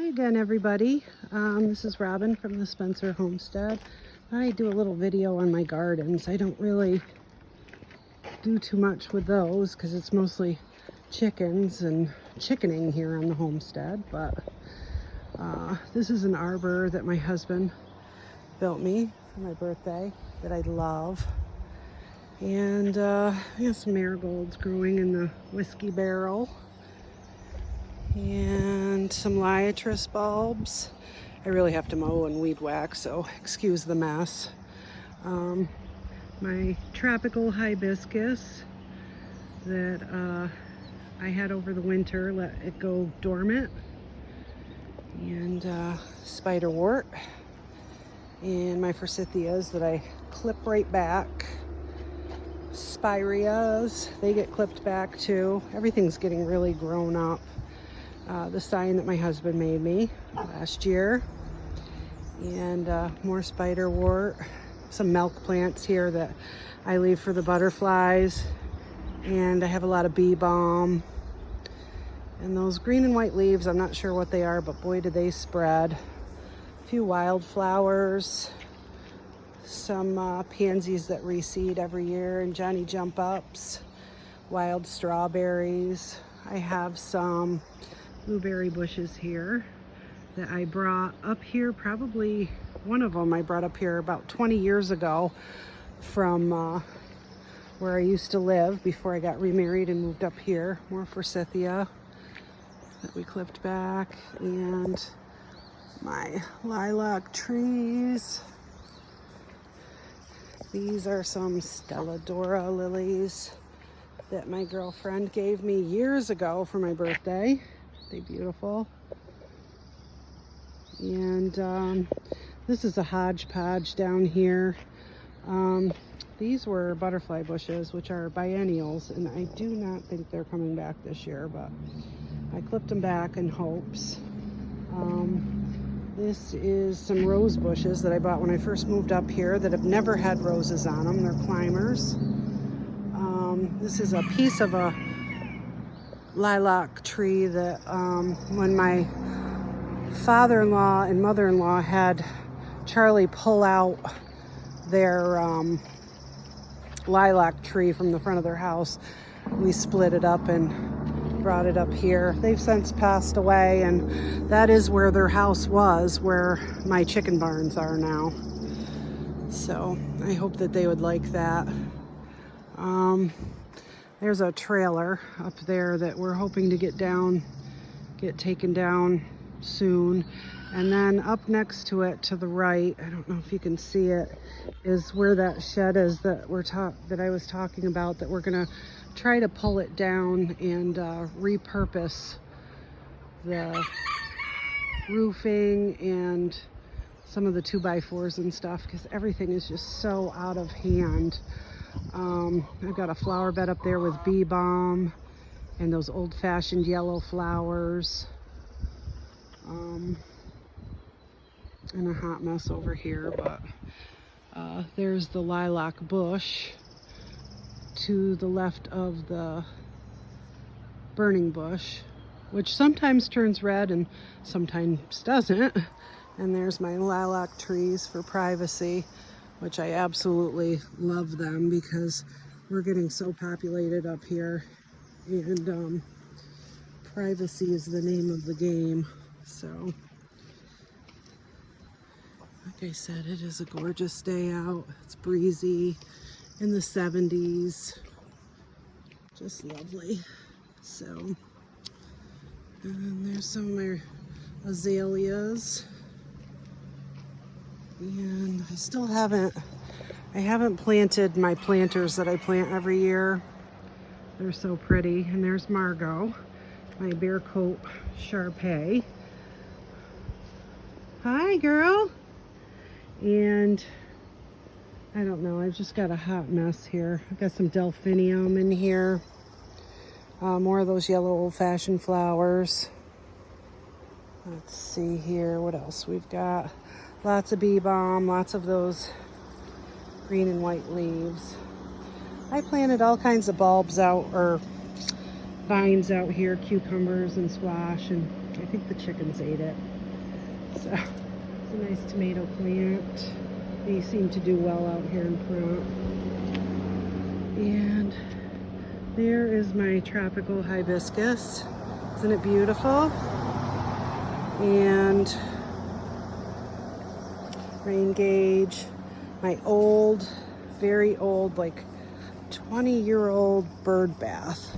Hi again, everybody. This is Robin from the Spencer Homestead. I do a little video on my gardens. I don't really do too much with those because it's mostly chickens and chickening here on the homestead. But this is an arbor that my husband built me for my birthday that I love. And we have some marigolds growing in the whiskey barrel. And some liatris bulbs. I really have to mow and weed whack, so excuse the mess. My tropical hibiscus that I had over the winter, let it go dormant. And spiderwort. And my forsythias that I clip right back. Spireas, they get clipped back too. Everything's getting really grown up. The sign that my husband made me last year, and more spiderwort, some milk plants here that I leave for the butterflies, and I have a lot of bee balm. And those green and white leaves, I'm not sure what they are, but boy, do they spread. A few wildflowers, some pansies that reseed every year, and Johnny jump ups, wild strawberries. I have some blueberry bushes here that I brought up here, probably one of them I brought up here about 20 years ago from where I used to live before I got remarried and moved up here. More forsythia that we clipped back, and my lilac trees. These are some Stelladora lilies that my girlfriend gave me years ago for my birthday. They're beautiful. And this is a hodgepodge down here. These were butterfly bushes, which are biennials, and I do not think they're coming back this year, but I clipped them back in hopes. This is some rose bushes that I bought when I first moved up here that have never had roses on them. They're climbers. This is a piece of a lilac tree that when my father-in-law and mother-in-law had Charlie pull out their lilac tree from the front of their house, we split it up and brought it up here. They've since passed away, and that is where their house was, where my chicken barns are now. So I hope that they would like that. There's a trailer up there that we're hoping to get taken down soon. And then up next to it, to the right, I don't know if you can see it, is where that shed is that I was talking about, that we're gonna try to pull it down and repurpose the roofing and some of the 2x4s and stuff, because everything is just so out of hand. I've got a flower bed up there with bee balm and those old-fashioned yellow flowers, and a hot mess over here. But there's the lilac bush to the left of the burning bush, which sometimes turns red and sometimes doesn't. And there's my lilac trees for privacy, which I absolutely love them because we're getting so populated up here, and privacy is the name of the game. So, like I said, it is a gorgeous day out. It's breezy, in the 70s, just lovely. So, and there's some of my azaleas. And I haven't planted my planters that I plant every year. They're so pretty. And there's Margot, my bear coat Shar-Pei. Hi, girl. And I don't know, I've just got a hot mess here. I've got some delphinium in here. More of those yellow old-fashioned flowers. Let's see here, what else we've got. Lots of bee balm, lots of those green and white leaves. I planted all kinds of bulbs out, or vines out here, cucumbers and squash, and I think the chickens ate it. So it's a nice tomato plant. They seem to do well out here in front. And there is my tropical hibiscus. Isn't it beautiful? And rain gauge, my old, very old, like 20-year-old bird bath.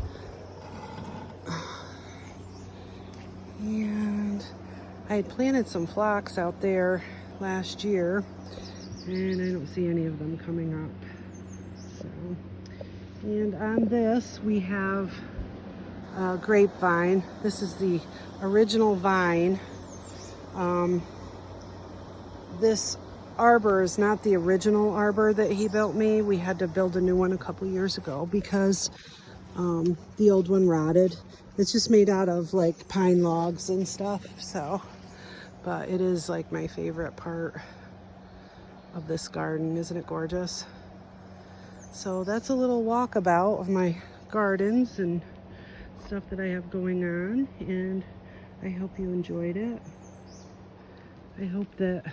And I had planted some phlox out there last year, and I don't see any of them coming up. So, and on this we have grapevine. This is the original vine. This arbor is not the original arbor that he built me. We had to build a new one a couple years ago because the old one rotted. It's just made out of like pine logs and stuff. So, but it is like my favorite part of this garden. Isn't it gorgeous? So that's a little walkabout of my gardens and stuff that I have going on, and I hope you enjoyed it. I hope that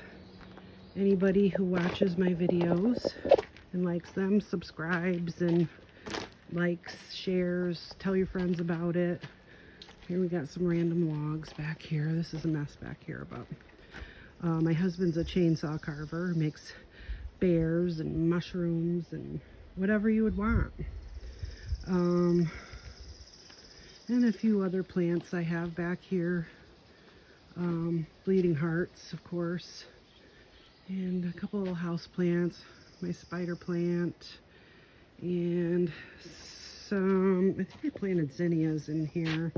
anybody who watches my videos and likes them subscribes and likes, shares, tell your friends about it. Here we got some random logs back here. This is a mess back here, but my husband's a chainsaw carver, makes bears and mushrooms and whatever you would want. And a few other plants I have back here. Bleeding hearts, of course, and a couple of house plants, my spider plant, and some, I think I planted zinnias in here.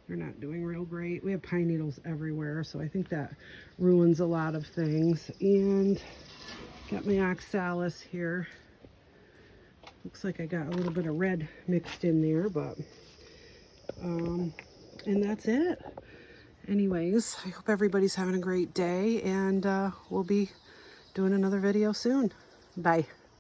They're not doing real great. We have pine needles everywhere, so I think that ruins a lot of things. And got my oxalis here. Looks like I got a little bit of red mixed in there, but and that's it. Anyways, I hope everybody's having a great day, and we'll be doing another video soon. Bye.